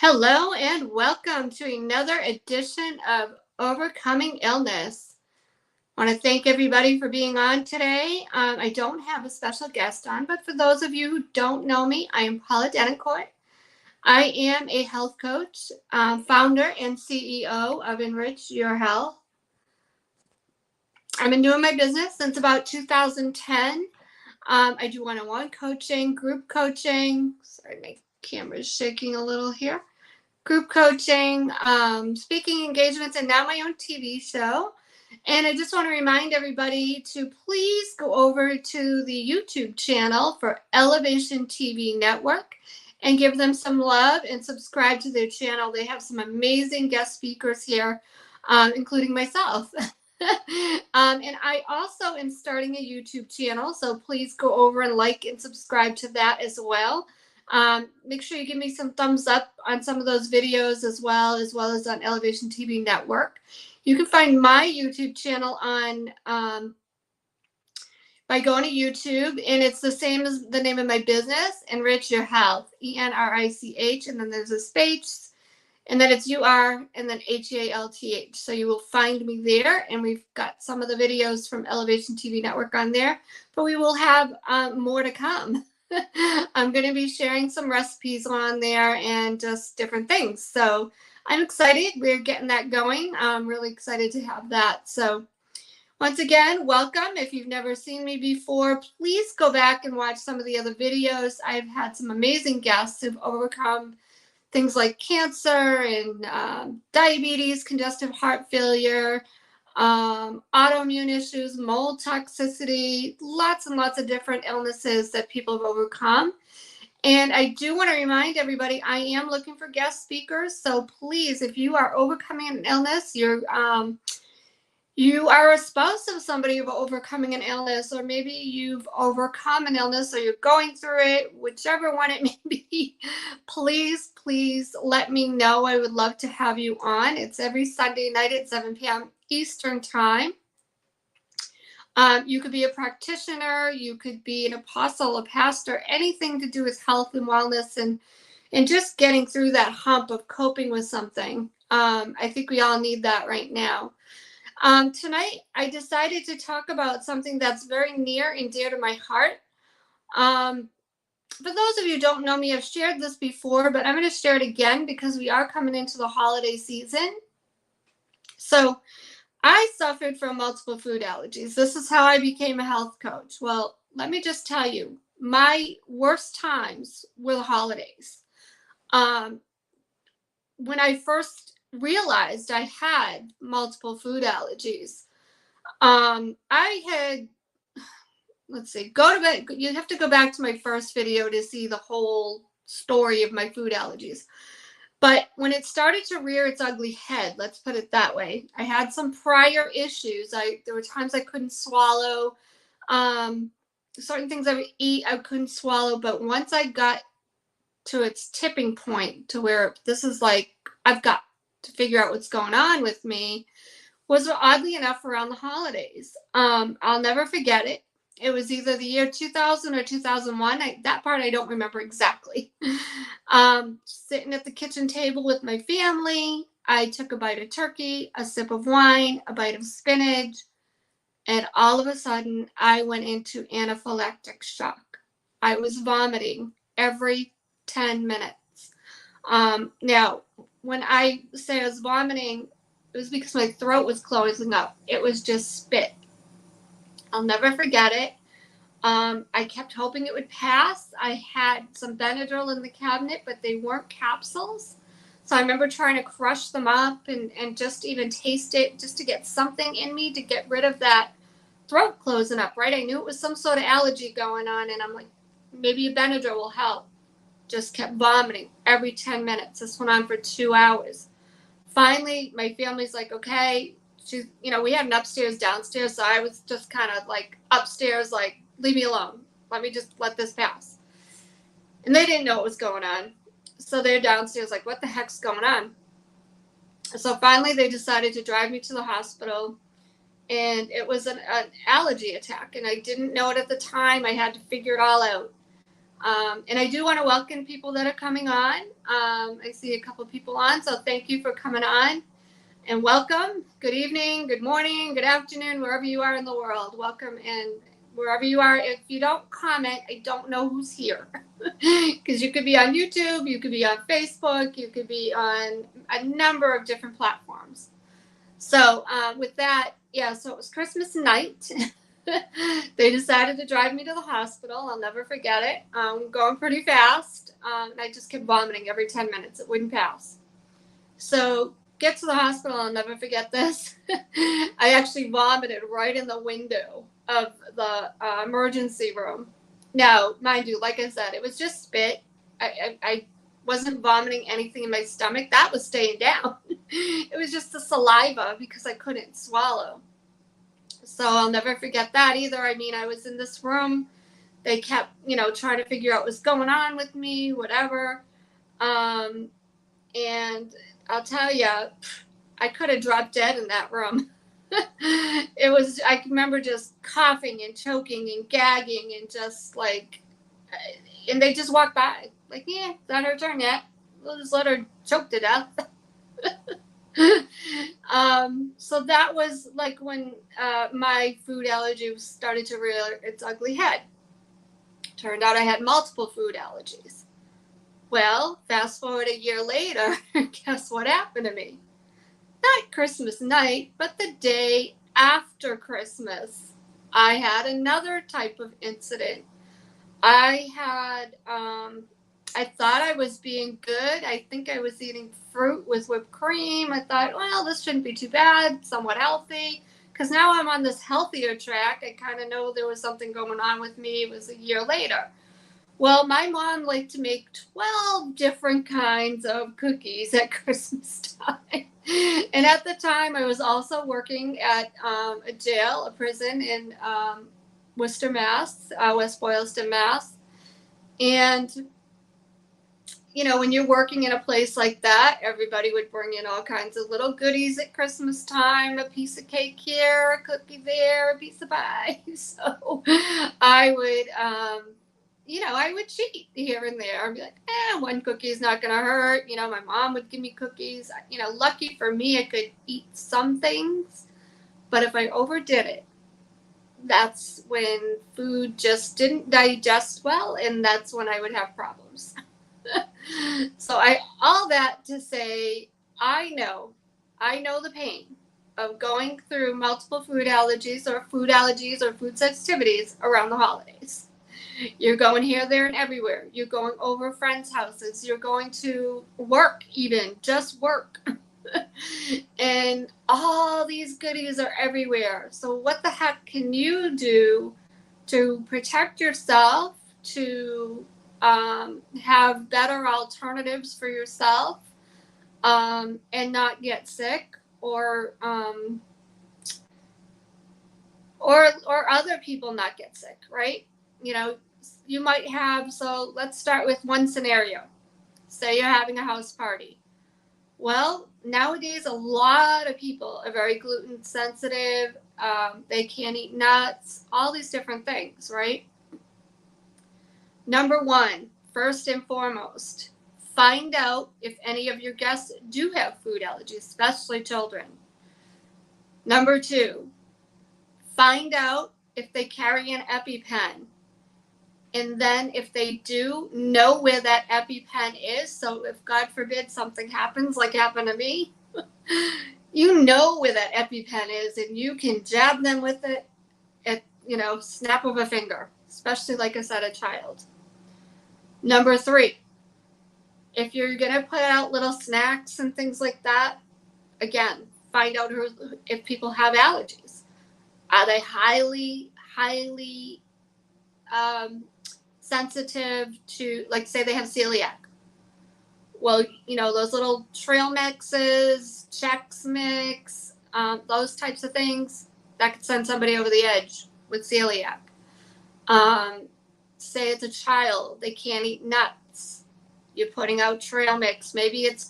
Hello and welcome to another edition of Overcoming Illness. I want to thank everybody for being on today. I don't have a special guest on, but for those of you who don't know me, I am Paula Denoncourt. I am a health coach, founder and CEO of Enrich Your Health. I've been doing my business since about 2010. I do one-on-one coaching, group coaching. Sorry, my camera's shaking a little here. Group coaching, speaking engagements, and now my own TV show. And I just want to remind everybody to please go over to the YouTube channel for Elevation TV Network and give them some love and subscribe to their channel. They have some amazing guest speakers here, including myself. And I also am starting a YouTube channel, so please go over and like and subscribe to that as well. Make sure you give me some thumbs up on some of those videos as well as on Elevation TV Network. You can find my YouTube channel on by going to YouTube, and it's the same as the name of my business, Enrich Your Health, ENRICH, and then there's a space, and then it's UR, and then HEALTH. So you will find me there, and we've got some of the videos from Elevation TV Network on there, but we will have more to come. I'm going to be sharing some recipes on there and just different things. So I'm excited. We're getting that going. I'm really excited to have that. So once again, welcome. If you've never seen me before, please go back and watch some of the other videos. I've had some amazing guests who've overcome things like cancer and diabetes, congestive heart failure, autoimmune issues, mold toxicity, lots and lots of different illnesses that people have overcome. And I do want to remind everybody, I am looking for guest speakers. So please, if you are overcoming an illness, you are a spouse of somebody who's overcoming an illness, or maybe you've overcome an illness or you're going through it, whichever one it may be, please let me know. I would love to have you on. It's every Sunday night at 7 p.m. Eastern time. You could be a practitioner, you could be an apostle, a pastor, anything to do with health and wellness and just getting through that hump of coping with something. I think we all need that right now. Tonight, I decided to talk about something that's very near and dear to my heart. For those of you who don't know me, I've shared this before, but I'm going to share it again because we are coming into the holiday season. So I suffered from multiple food allergies. This is how I became a health coach. Well, let me just tell you, my worst times were the holidays. When I first realized I had multiple food allergies, I had, let's see, you have to go back to my first video to see the whole story of my food allergies. But when it started to rear its ugly head, let's put it that way, I had some prior issues. There were times I couldn't swallow. Certain things I would eat, I couldn't swallow. But once I got to its tipping point to where this is like, I've got to figure out what's going on with me, was oddly enough around the holidays. I'll never forget it. It was either the year 2000 or 2001. That part I don't remember exactly. Sitting at the kitchen table with my family, I took a bite of turkey, a sip of wine, a bite of spinach, and all of a sudden I went into anaphylactic shock. I was vomiting every 10 minutes. Now, when I say I was vomiting, it was because my throat was closing up. It was just spit. I'll never forget it. I kept hoping it would pass. I had some Benadryl in the cabinet, but they weren't capsules. So I remember trying to crush them up and just even taste it just to get something in me to get rid of that throat closing up, right? I knew it was some sort of allergy going on, and I'm like, maybe a Benadryl will help. Just kept vomiting every 10 minutes. This went on for 2 hours. Finally, my family's like, okay. We had an upstairs, downstairs, so I was just kind of like upstairs, like, leave me alone. Let this pass. And they didn't know what was going on. So they're downstairs like, what the heck's going on? So finally they decided to drive me to the hospital, and it was an allergy attack. And I didn't know it at the time. I had to figure it all out. And I do want to welcome people that are coming on. I see a couple people on, so thank you for coming on and welcome. Good evening, good morning, good afternoon, wherever you are in the world. Welcome, and wherever you are, if you don't comment, I don't know who's here. Because you could be on YouTube, you could be on Facebook, you could be on a number of different platforms. So with that, yeah, so it was Christmas night. They decided to drive me to the hospital. I'll never forget it. Going pretty fast. And I just kept vomiting every 10 minutes. It wouldn't pass. So get to the hospital. I'll never forget this. I actually vomited right in the window of the emergency room. Now, mind you, like I said, it was just spit. I wasn't vomiting anything in my stomach. That was staying down. It was just the saliva because I couldn't swallow. So I'll never forget that either. I mean, I was in this room. They kept, trying to figure out what's going on with me, whatever. And I'll tell you, I could have dropped dead in that room. I remember just coughing and choking and gagging and just like, and they just walked by. Like, yeah, it's not her turn yet. We'll just let her choke to death. So that was like when my food allergy started to rear its ugly head. Turned out I had multiple food allergies. Well, fast forward a year later, guess what happened to me? Not Christmas night, but the day after Christmas, I had another type of incident. I thought I was being good. I think I was eating fruit with whipped cream. I thought, well, this shouldn't be too bad, somewhat healthy. Because now I'm on this healthier track. I kind of know there was something going on with me. It was a year later. Well, my mom liked to make 12 different kinds of cookies at Christmas time. And at the time, I was also working at a jail, a prison in Worcester, Mass, West Boylston, Mass. And when you're working in a place like that, everybody would bring in all kinds of little goodies at Christmas time, a piece of cake here, a cookie there, a piece of pie. So I would, I would cheat here and there. I'd be like, one cookie is not going to hurt. My mom would give me cookies. Lucky for me, I could eat some things. But if I overdid it, that's when food just didn't digest well, and that's when I would have problems. So all that to say, I know the pain of going through multiple food allergies or food sensitivities around the holidays. You're going here, there, and everywhere. You're going over friends' houses. You're going to work, even just work. And all these goodies are everywhere. So what the heck can you do to protect yourself, to have better alternatives for yourself, and not get sick, or other people not get sick, right? You might have, so let's start with one scenario. Say you're having a house party. Well, nowadays a lot of people are very gluten sensitive. They can't eat nuts, all these different things, right? Number one, first and foremost, find out if any of your guests do have food allergies, especially children. Number two, find out if they carry an EpiPen. And then if they do, know where that EpiPen is. So if, God forbid, something happens like happened to me, you know where that EpiPen is, and you can jab them with it at, snap of a finger, especially, like I said, a child. Number three, if you're going to put out little snacks and things like that, again, find out if people have allergies. Are they highly sensitive to, like, say they have celiac? Well, those little trail mixes, Chex Mix, those types of things, that could send somebody over the edge with celiac. Say it's a child, they can't eat nuts. You're putting out trail mix. Maybe it's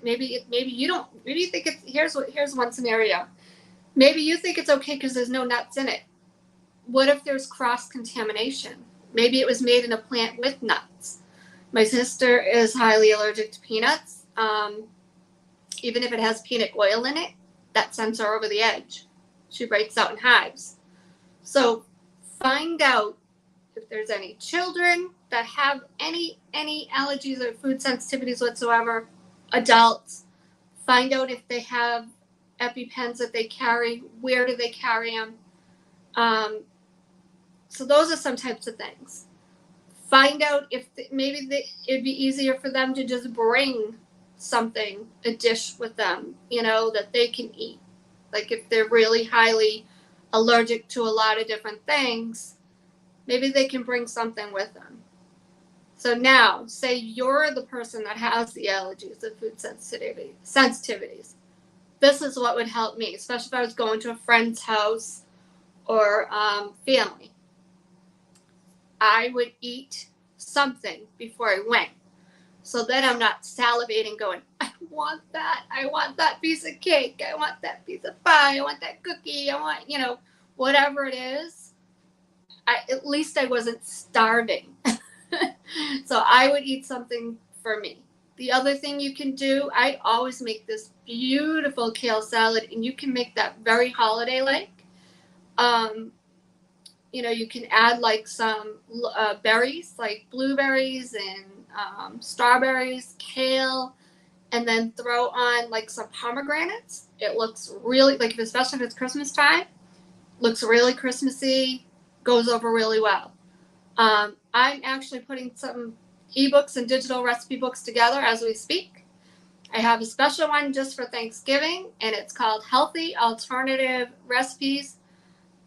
maybe you think it's, here's one scenario. Maybe you think it's okay because there's no nuts in it. What if there's cross contamination? Maybe it was made in a plant with nuts. My sister is highly allergic to peanuts. Even if it has peanut oil in it, that sends her over the edge. She breaks out in hives. So find out if there's any children that have any allergies or food sensitivities whatsoever, adults. Find out if they have EpiPens that they carry, where do they carry them. So those are some types of things. Find out if maybe it'd be easier for them to just bring something, a dish with them, that they can eat. Like if they're really highly allergic to a lot of different things, maybe they can bring something with them. So now, say you're the person that has the allergies, the food sensitivities. This is what would help me, especially if I was going to a friend's house or family. I would eat something before I went. So then I'm not salivating going, I want that piece of cake, I want that piece of pie, I want that cookie, I want, whatever it is. At least I wasn't starving. So I would eat something for me. The other thing you can do, I always make this beautiful kale salad, and you can make that very holiday-like. You can add like some berries, like blueberries and strawberries, kale, and then throw on like some pomegranates. It looks really, like, especially if it's Christmas time, looks really Christmassy, goes over really well. I'm actually putting some ebooks and digital recipe books together as we speak. I have a special one just for Thanksgiving, and it's called Healthy Alternative Recipes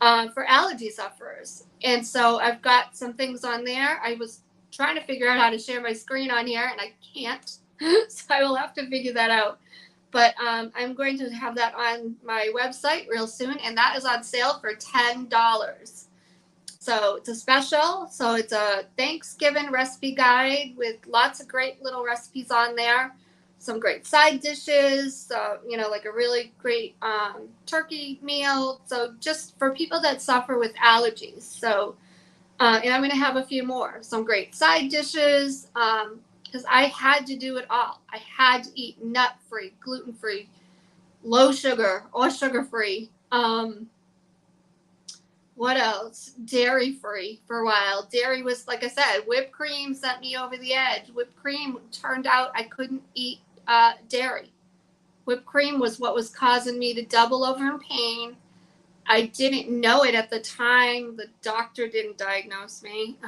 for Allergy Sufferers. And so I've got some things on there. I was trying to figure out how to share my screen on here, and I can't. So I will have to figure that out. But I'm going to have that on my website real soon, and that is on sale for $10. So it's a special. So it's a Thanksgiving recipe guide with lots of great little recipes on there. Some great side dishes, like a really great turkey meal. So just for people that suffer with allergies. So, and I'm going to have a few more. Some great side dishes, because I had to do it all. I had to eat nut-free, gluten-free, low sugar, or sugar-free. What else? Dairy-free for a while. Dairy was, like I said, whipped cream sent me over the edge. Whipped cream, turned out I couldn't eat dairy. Whipped cream was what was causing me to double over in pain. I didn't know it at the time. The doctor didn't diagnose me.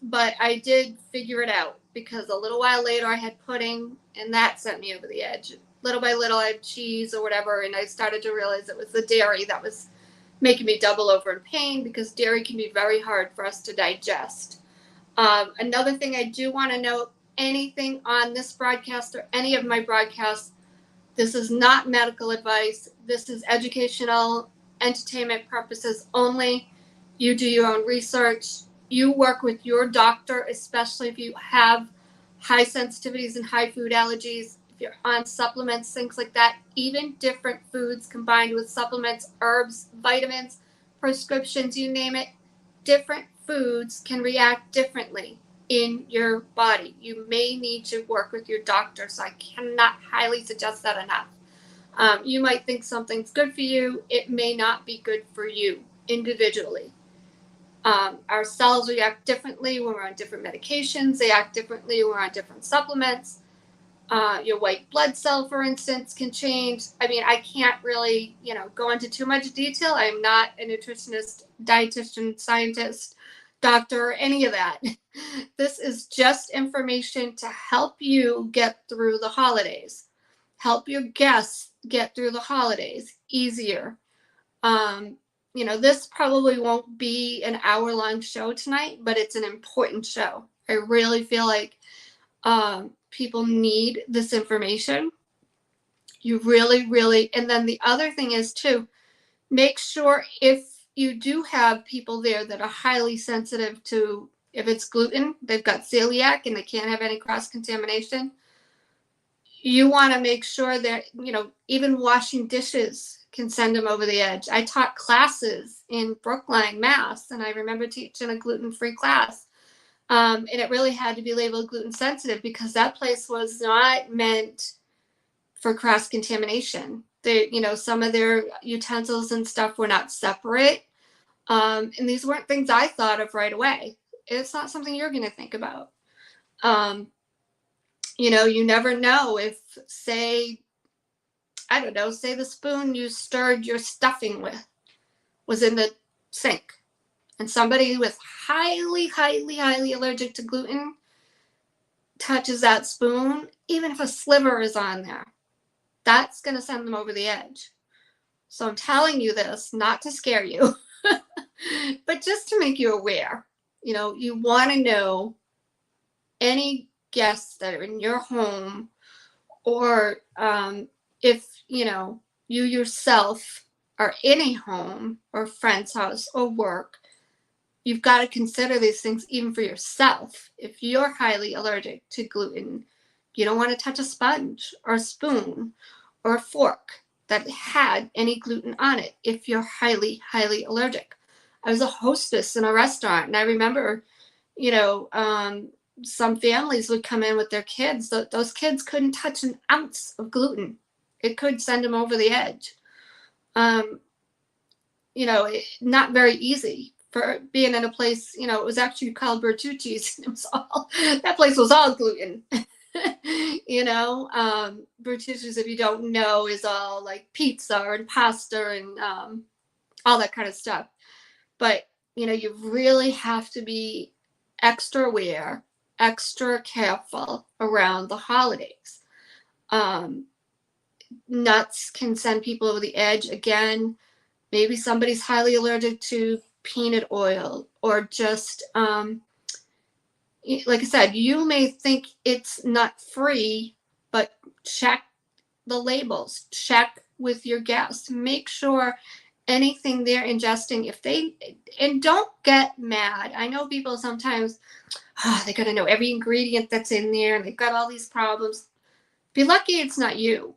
But I did figure it out, because a little while later I had pudding, and that sent me over the edge. Little by little I had cheese or whatever, and I started to realize it was the dairy that was making me double over in pain, because dairy can be very hard for us to digest. Another thing I do want to note, anything on this broadcast or any of my broadcasts, this is not medical advice. This is educational, entertainment purposes only. You do your own research. You work with your doctor, especially if you have high sensitivities and high food allergies. If you're on supplements, things like that, even different foods combined with supplements, herbs, vitamins, prescriptions, you name it, different foods can react differently in your body. You may need to work with your doctor, so I cannot highly suggest that enough. You might think something's good for you. It may not be good for you individually. Our cells react differently when we're on different medications. They act differently when we're on different supplements. Your white blood cell, for instance, can change. I mean, I can't really, go into too much detail. I'm not a nutritionist, dietitian, scientist, doctor, or any of that. This is just information to help you get through the holidays, help your guests get through the holidays easier. This probably won't be an hour-long show tonight, but it's an important show. I really feel like people need this information. You really, really, and then the other thing is too, make sure if you do have people there that are highly sensitive to, if it's gluten, they've got celiac and they can't have any cross-contamination, you want to make sure that, even washing dishes can send them over the edge. I taught classes in Brookline, Mass, and I remember teaching a gluten-free class. And it really had to be labeled gluten sensitive because that place was not meant for cross-contamination. They, some of their utensils and stuff were not separate. And these weren't things I thought of right away. It's not something you're going to think about. You never know if, say, I don't know, say the spoon you stirred your stuffing with was in the sink, and somebody with highly, highly, highly allergic to gluten touches that spoon, even if a sliver is on there, that's going to send them over the edge. So I'm telling you this not to scare you, but just to make you aware. You want to know any guests that are in your home, or if you yourself are in a home or friend's house or work, you've got to consider these things even for yourself. If you're highly allergic to gluten, you don't want to touch a sponge or a spoon or a fork that had any gluten on it if you're highly, highly allergic. I was a hostess in a restaurant, and I remember, some families would come in with their kids. Those kids couldn't touch an ounce of gluten. It could send them over the edge. Not very easy for being in a place, it was actually called Bertucci's. That place was all gluten. Bertucci's, if you don't know, is all like pizza and pasta and all that kind of stuff. But, you really have to be extra aware, extra careful around the holidays. Nuts can send people over the edge. Again, maybe somebody's highly allergic to peanut oil, or just, like I said, you may think it's nut-free, but check the labels. Check with your guests. Make sure anything they're ingesting, and don't get mad. I know people sometimes, they got to know every ingredient that's in there, and they've got all these problems. Be lucky it's not you.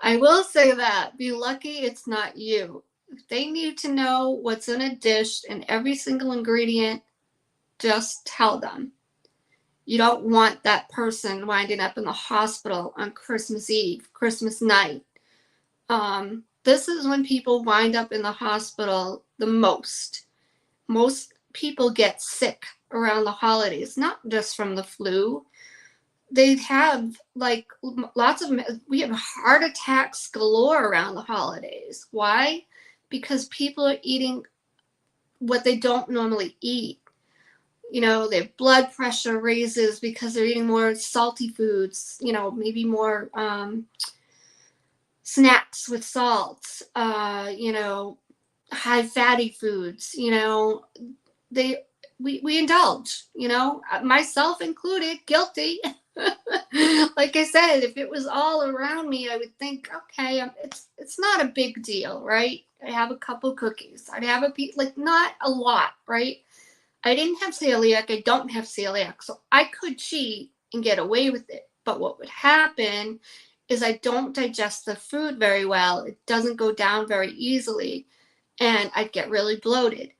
I will say that. Be lucky it's not you. If they need to know what's in a dish and every single ingredient, just tell them. You don't want that person winding up in the hospital on Christmas Eve, Christmas night. This is when people wind up in the hospital the most. Most people get sick around the holidays, not just from the flu. They have we have heart attacks galore around the holidays. Why? Because people are eating what they don't normally eat. Their blood pressure raises because they're eating more salty foods, maybe more snacks with salt, high fatty foods. We indulge, myself included, guilty. Like I said, if it was all around me, I would think, okay, it's not a big deal, right? I have a couple cookies. I'd have not a lot, right? I didn't have celiac. I don't have celiac, so I could cheat and get away with it. But what would happen is I don't digest the food very well. It doesn't go down very easily, and I'd get really bloated.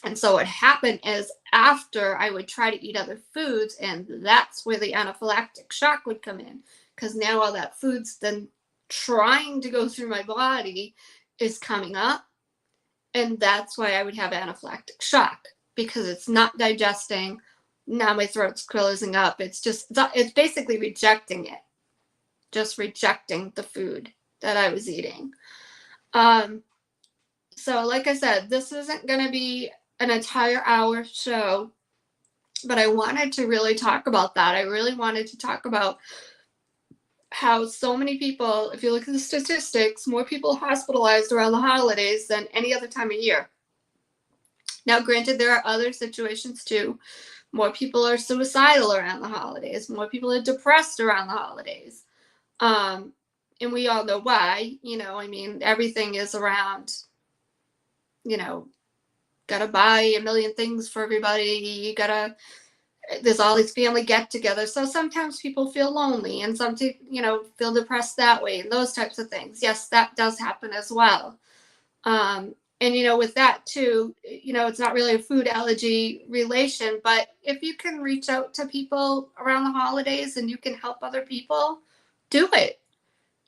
And so what happened is, after I would try to eat other foods, and that's where the anaphylactic shock would come in, because now all that food's then trying to go through my body is coming up, and that's why I would have anaphylactic shock, because it's not digesting. Now my throat's closing up. It's basically rejecting it, just rejecting the food that I was eating. So like I said, this isn't going to be an entire hour show, but I wanted to really talk about that. I really wanted to talk about how so many people, if you look at the statistics, more people hospitalized around the holidays than any other time of year. Now, granted, there are other situations too. More people are suicidal around the holidays. More people are depressed around the holidays. And we all know why. Everything is around, gotta buy a million things for everybody. You gotta there's all these family get-togethers. So sometimes people feel lonely, and some feel depressed that way, and those types of things. Yes, that does happen as well. And with that too, it's not really a food allergy relation, but if you can reach out to people around the holidays and you can help other people, do it.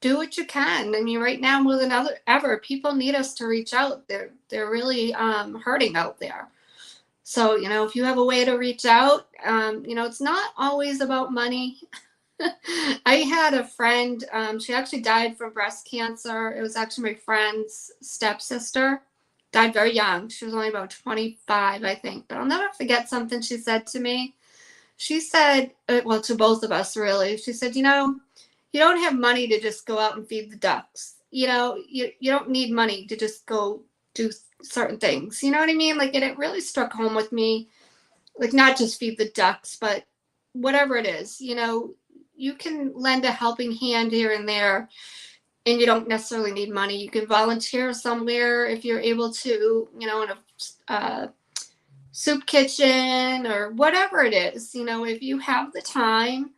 Do what you can. I mean, right now more than ever, people need us to reach out. They're really hurting out there. So, if you have a way to reach out, it's not always about money. I had a friend, she actually died from breast cancer. It was actually my friend's stepsister. Died very young. She was only about 25, I think. But I'll never forget something she said to me. She said, well, to both of us, really. She said, you don't have money to just go out and feed the ducks. You don't need money to just go do certain things. You know what I mean? Like, and it really struck home with me. Like, not just feed the ducks, but whatever it is, you can lend a helping hand here and there, and you don't necessarily need money. You can volunteer somewhere if you're able to, in a soup kitchen or whatever it is. If you have the time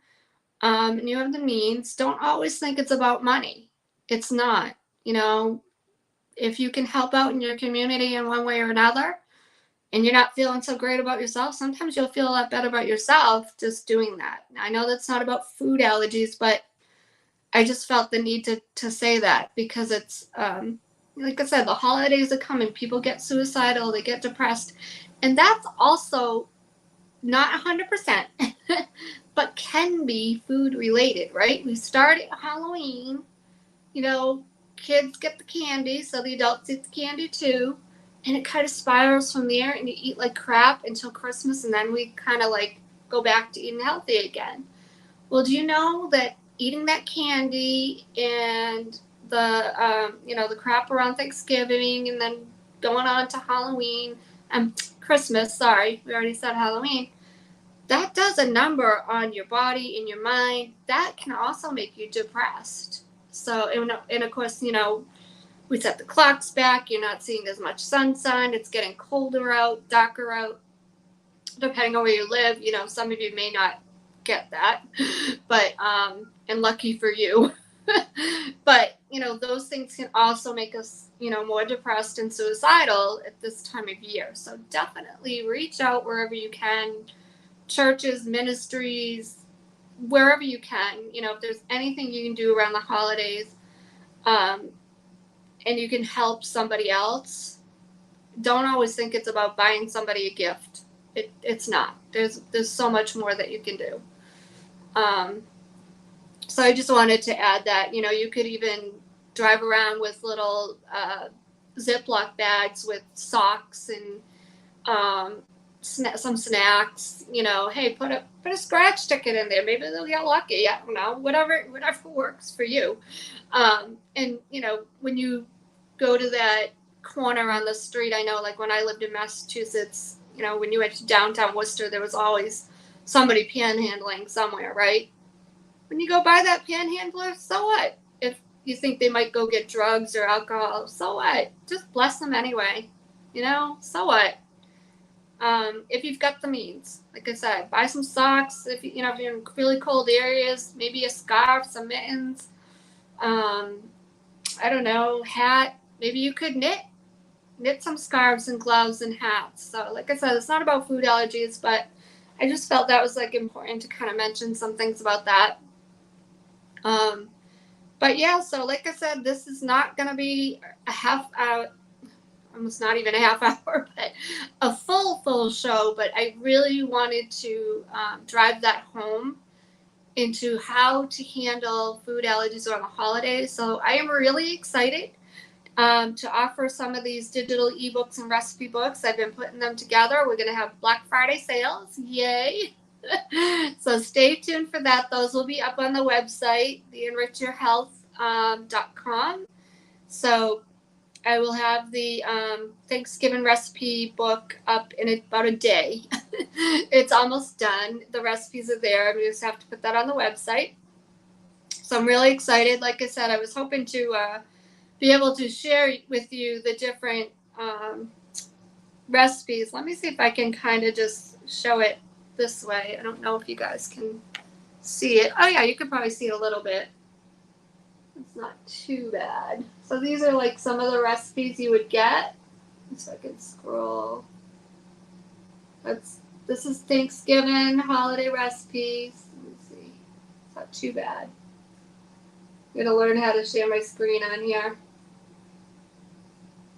and you have the means, don't always think it's about money. It's not. If you can help out in your community in one way or another, and you're not feeling so great about yourself, sometimes you'll feel a lot better about yourself just doing that. I know that's not about food allergies, but I just felt the need to say that, because it's, like I said, the holidays are coming. People get suicidal, they get depressed. And that's also not 100%, but can be food related, right? We start at Halloween, kids get the candy, so the adults eat the candy too. And it kind of spirals from there, and you eat like crap until Christmas, and then we kind of like go back to eating healthy again. Well, do you know that eating that candy and the crap around Thanksgiving, and then going on to Halloween and Christmas, sorry, we already said Halloween, that does a number on your body and your mind. That can also make you depressed. So, and of course, we set the clocks back. You're not seeing as much sunshine. It's getting colder out, darker out, depending on where you live. Some of you may not get that, but, and lucky for you. But, those things can also make us, more depressed and suicidal at this time of year. So definitely reach out wherever you can. Churches, ministries, wherever you can. If there's anything you can do around the holidays, and you can help somebody else, don't always think it's about buying somebody a gift. It's not. There's so much more that you can do. So I just wanted to add that, you could even drive around with little Ziploc bags with socks and some snacks. Hey, put a scratch ticket in there. Maybe they'll get lucky. I don't know. Whatever works for you. And when you go to that corner on the street, I know, like when I lived in Massachusetts, when you went to downtown Worcester, there was always somebody panhandling somewhere, right? When you go by that panhandler, so what? If you think they might go get drugs or alcohol, so what? Just bless them anyway. So what? If you've got the means, like I said, buy some socks. If you're in really cold areas, maybe a scarf, some mittens. I don't know, hat. Maybe you could knit some scarves and gloves and hats. So, like I said, it's not about food allergies, but I just felt that was like important to kind of mention some things about that. But yeah, so like I said, this is not going to be a half hour. Almost not even a half hour, but a full show. But I really wanted to drive that home into how to handle food allergies around the holidays. So I am really excited to offer some of these digital ebooks and recipe books. I've been putting them together. We're going to have Black Friday sales. Yay! So stay tuned for that. Those will be up on the website, theenrichyourhealth.com. So I will have the Thanksgiving recipe book up in about a day. It's almost done. The recipes are there. We just have to put that on the website. So I'm really excited. Like I said, I was hoping to be able to share with you the different recipes. Let me see if I can kind of just show it this way. I don't know if you guys can see it. Oh yeah, you can probably see it a little bit. It's not too bad. So these are like some of the recipes you would get. So I can scroll. This is Thanksgiving holiday recipes. Let me see. It's not too bad. I'm gonna learn how to share my screen on here.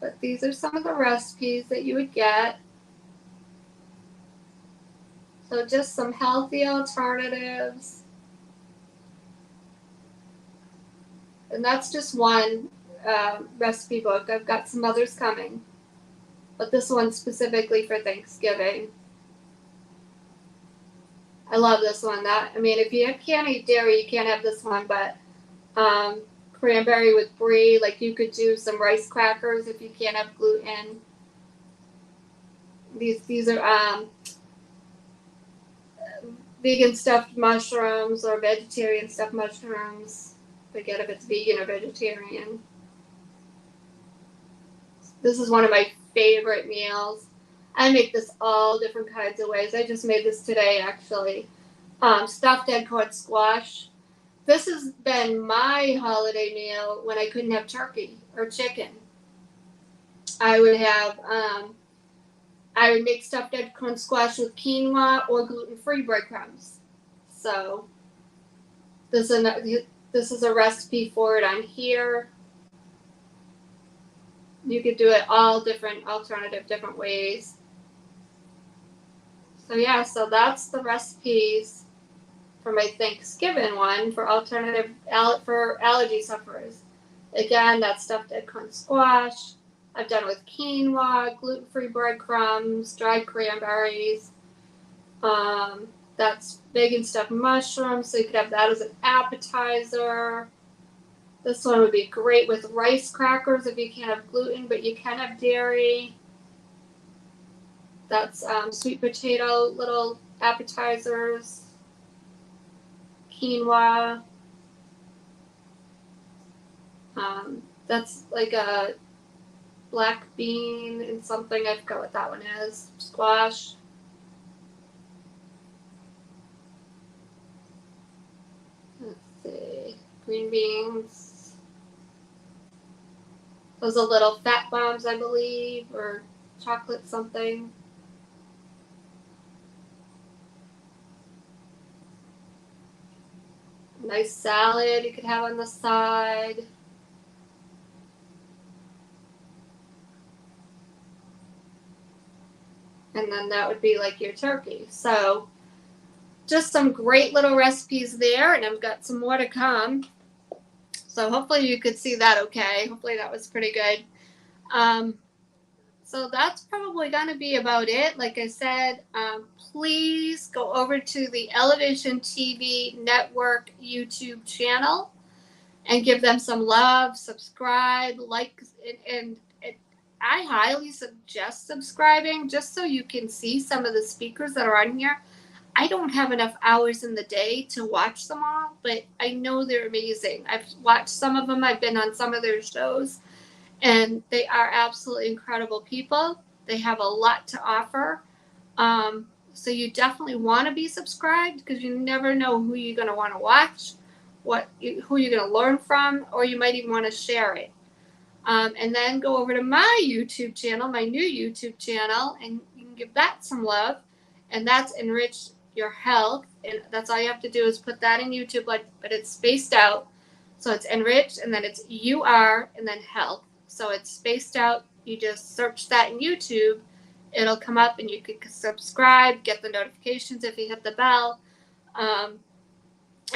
But these are some of the recipes that you would get. So just some healthy alternatives. And that's just one recipe book. I've got some others coming. But this one's specifically for Thanksgiving. I love this one. If you can't eat dairy, you can't have this one. But cranberry with brie, like you could do some rice crackers if you can't have gluten. These are vegan stuffed mushrooms or vegetarian stuffed mushrooms. Forget if it's vegan or vegetarian. This is one of my favorite meals. I make this all different kinds of ways. I just made this today, actually. Stuffed Denoncourt squash. This has been my holiday meal when I couldn't have turkey or chicken. I would make stuffed Denoncourt squash with quinoa or gluten-free breadcrumbs. So this is a recipe for it on here. You could do it all different ways. So yeah, so that's the recipes for my Thanksgiving one for for allergy sufferers. Again, that's stuffed Denoncourt squash. I've done with quinoa, gluten-free breadcrumbs, dried cranberries. That's vegan stuffed mushrooms, so you could have that as an appetizer. This one would be great with rice crackers if you can't have gluten, but you can have dairy. That's sweet potato little appetizers. Quinoa. That's like a black bean and something. I forgot what that one is. Squash. Let's see. Green beans. Those are little fat bombs, I believe, or chocolate something. Nice salad you could have on the side. And then that would be like your turkey. So just some great little recipes there, and I've got some more to come. So hopefully you could see that okay. Hopefully that was pretty good. So that's probably going to be about it. Like I said, please go over to the Elevation TV Network YouTube channel and give them some love, subscribe, like, and I highly suggest subscribing just so you can see some of the speakers that are on here. I don't have enough hours in the day to watch them all, but I know they're amazing. I've watched some of them. I've been on some of their shows, and they are absolutely incredible people. They have a lot to offer. So you definitely want to be subscribed because you never know who you're going to want to watch, who you're going to learn from, or you might even want to share it. And then go over to my YouTube channel, my new YouTube channel, and you can give that some love. And that's Enrich Your Health. And that's all you have to do is put that in YouTube, but it's spaced out. So it's Enrich, and then it's UR, and then Health. So it's spaced out. You just search that in YouTube. It'll come up, and you can subscribe, get the notifications if you hit the bell. And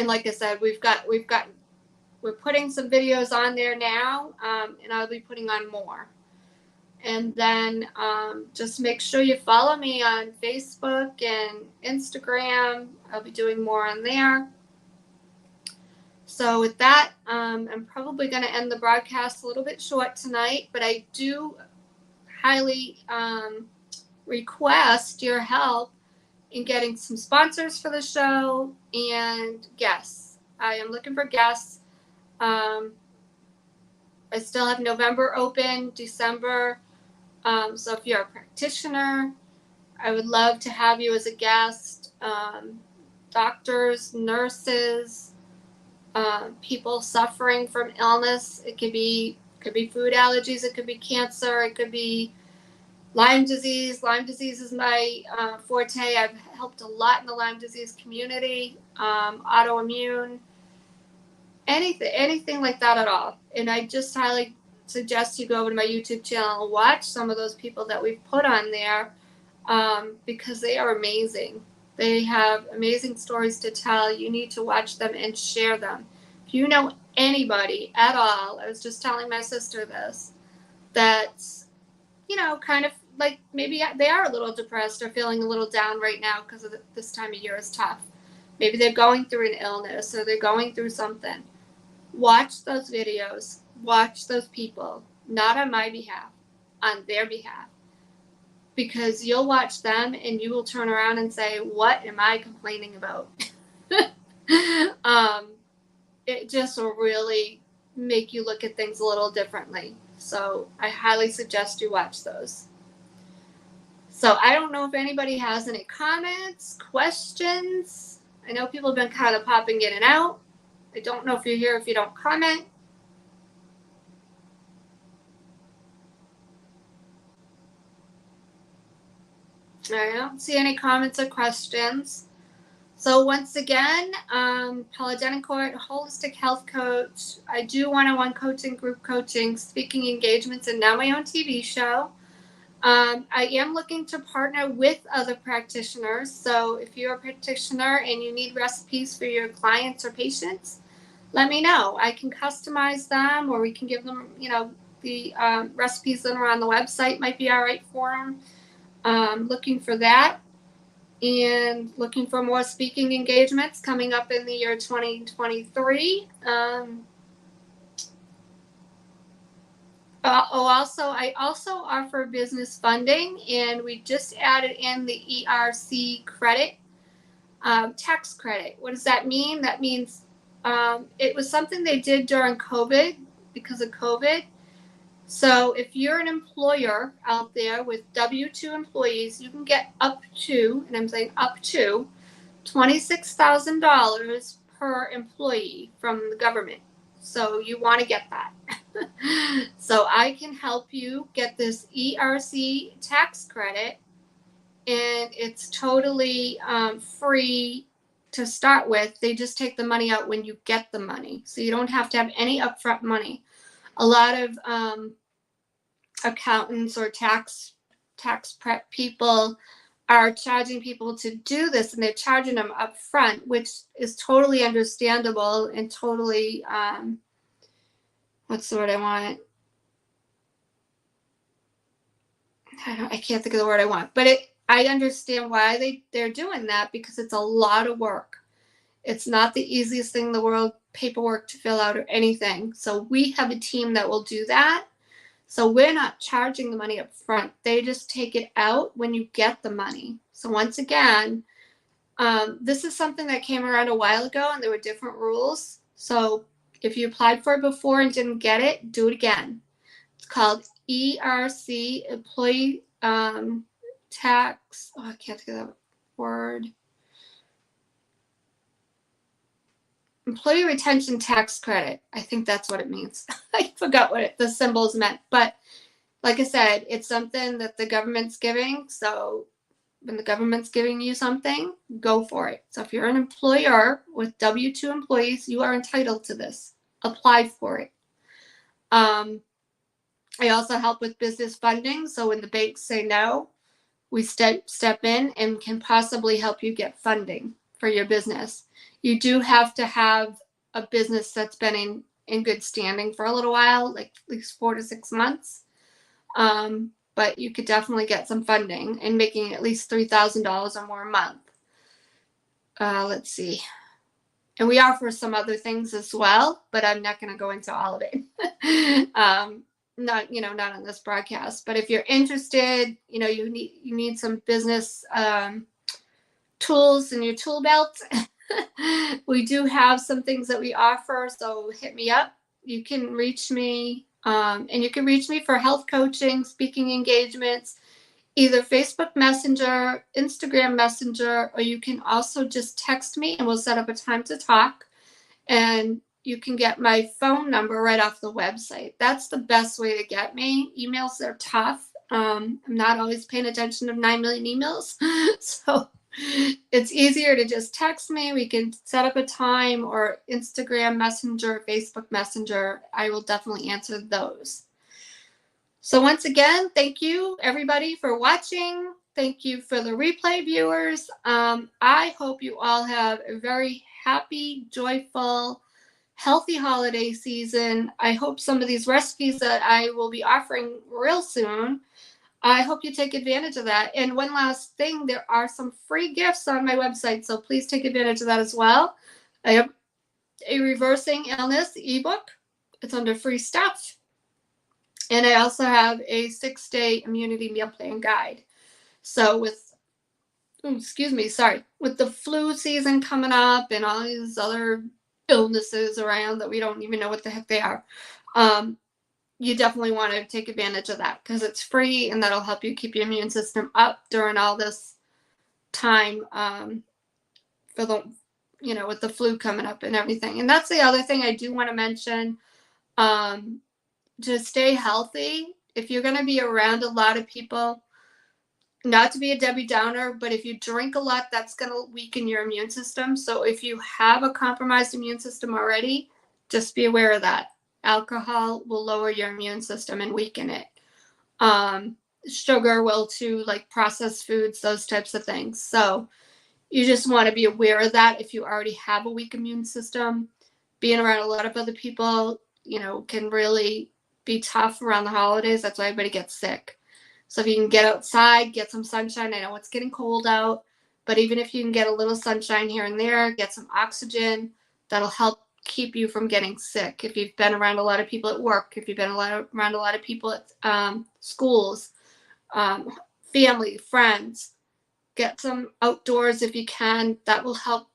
like I said, we're putting some videos on there now, and I'll be putting on more. And then just make sure you follow me on Facebook and Instagram. I'll be doing more on there. So with that, I'm probably going to end the broadcast a little bit short tonight, but I do highly request your help in getting some sponsors for the show and guests. I am looking for guests. I still have November open, December. So if you're a practitioner, I would love to have you as a guest. doctors, nurses, people suffering from illness. It could be food allergies. It could be cancer. It could be Lyme disease. Lyme disease is my forte. I've helped a lot in the Lyme disease community. Autoimmune, anything like that at all. And I just highly suggest you go over to my YouTube channel and watch some of those people that we've put on there, because they are amazing. They have amazing stories to tell. You need to watch them and share them. If you know anybody at all, I was just telling my sister this, that's, kind of like maybe they are a little depressed or feeling a little down right now because of this time of year is tough. Maybe they're going through an illness or they're going through something. Watch those videos. Watch those people, not on my behalf, on their behalf. Because you'll watch them and you will turn around and say, what am I complaining about? It just will really make you look at things a little differently. So I highly suggest you watch those. So I don't know if anybody has any comments, questions. I know people have been kind of popping in and out. I don't know if you're here if you don't comment. I don't see any comments or questions. So once again, Paula Denoncourt, holistic health coach. I do one-on-one coaching, group coaching, speaking engagements, and now my own TV show. I am looking to partner with other practitioners. So if you're a practitioner and you need recipes for your clients or patients, let me know. I can customize them, or we can give them, the recipes that are on the website might be all right for them. Looking for that, and looking for more speaking engagements coming up in the year 2023. I also offer business funding, and we just added in the ERC credit, tax credit. What does that mean? That means it was something they did during COVID, because of COVID. So if you're an employer out there with W-2 employees, you can get up to, and I'm saying up to, $26,000 per employee from the government. So you want to get that. So I can help you get this ERC tax credit, and it's totally free to start with. They just take the money out when you get the money. So you don't have to have any upfront money. A lot of accountants or tax prep people are charging people to do this, and they're charging them up front, which is totally understandable and totally what's the word I want? I can't think of the word I want, but I understand why they're doing that, because it's a lot of work. It's not the easiest thing in the world, paperwork to fill out or anything. So we have a team that will do that. So we're not charging the money up front. They just take it out when you get the money. So once again, this is something that came around a while ago, and there were different rules. So if you applied for it before and didn't get it, do it again. It's called ERC, Employee Tax. Oh, I can't think of that word. Employee Retention Tax Credit. I think that's what it means. I forgot what the symbols meant. But like I said, it's something that the government's giving. So when the government's giving you something, go for it. So if you're an employer with W-2 employees, you are entitled to this. Apply for it. I also help with business funding. So when the banks say no, we step in and can possibly help you get funding for your business. You do have to have a business that's been in good standing for a little while, like at least 4 to 6 months. But you could definitely get some funding, and making at least $3,000 or more a month. Let's see. And we offer some other things as well, but I'm not going to go into all of it. Not on this broadcast. But if you're interested, you need some business tools in your tool belt. We do have some things that we offer, so hit me up. You can reach me, and you can reach me for health coaching, speaking engagements, either Facebook Messenger, Instagram Messenger, or you can also just text me and we'll set up a time to talk. And you can get my phone number right off the website. That's the best way to get me. Emails are tough. I'm not always paying attention to 9 million emails. So it's easier to just text me. We can set up a time, or Instagram Messenger, Facebook Messenger. I will definitely answer those. So once again, thank you everybody for watching. Thank you for the replay viewers. I hope you all have a very happy, joyful, healthy holiday season. I hope some of these recipes that I will be offering real soon, I hope you take advantage of that. And one last thing, there are some free gifts on my website, so please take advantage of that as well. I have a reversing illness ebook. It's under free stuff. And I also have a 6-day immunity meal plan guide. So with the flu season coming up and all these other illnesses around that we don't even know what the heck they are, you definitely want to take advantage of that because it's free and that'll help you keep your immune system up during all this time, for the, with the flu coming up and everything. And that's the other thing I do want to mention. To stay healthy, if you're going to be around a lot of people, not to be a Debbie Downer, but if you drink a lot, that's going to weaken your immune system. So if you have a compromised immune system already, just be aware of that. Alcohol will lower your immune system and weaken it. Sugar will too, like processed foods, those types of things. So you just want to be aware of that if you already have a weak immune system. Being around a lot of other people, can really be tough around the holidays. That's why everybody gets sick. So if you can get outside, get some sunshine. I know it's getting cold out, but even if you can get a little sunshine here and there, get some oxygen, that'll help keep you from getting sick. If you've been around a lot of people at work, if you've been around a lot of people at schools, family, friends, get some outdoors if you can. That will help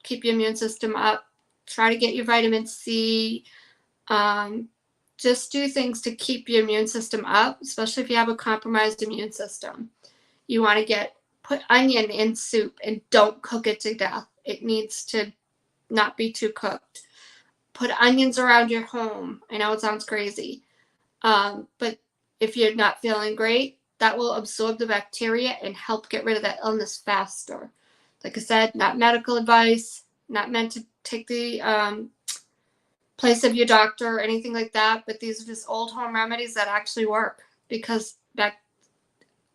keep your immune system up. Try to get your vitamin C. Just do things to keep your immune system up, especially if you have a compromised immune system. You want to put onion in soup and don't cook it to death. It needs to not be too cooked. Put onions around your home. I know it sounds crazy, but if you're not feeling great, that will absorb the bacteria and help get rid of that illness faster. Like I said, not medical advice, not meant to take the place of your doctor or anything like that, but these are just old home remedies that actually work because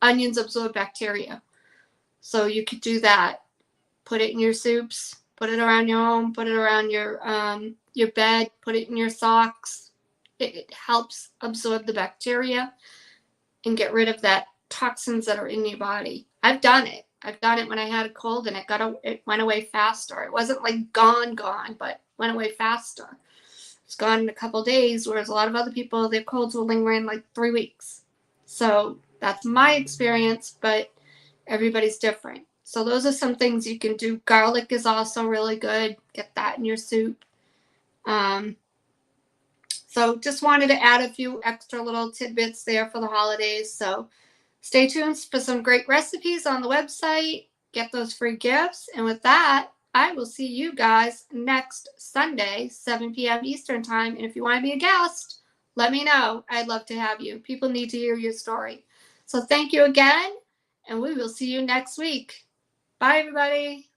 onions absorb bacteria. So you could do that. Put it in your soups, put it around your home, put it around your bed, put it in your socks. It helps absorb the bacteria and get rid of that toxins that are in your body. I've done it. I've done it when I had a cold and it went away faster. It wasn't like gone, but went away faster. It's gone in a couple of days, whereas a lot of other people, their colds will linger in like 3 weeks. So that's my experience, but everybody's different. So those are some things you can do. Garlic is also really good. Get that in your soup. So just wanted to add a few extra little tidbits there for the holidays. So stay tuned for some great recipes on the website. Get those free gifts. And with that, I will see you guys next Sunday, 7 p.m. Eastern time. And if you want to be a guest, let me know. I'd love to have you. People need to hear your story. So thank you again, and we will see you next week. Bye, everybody.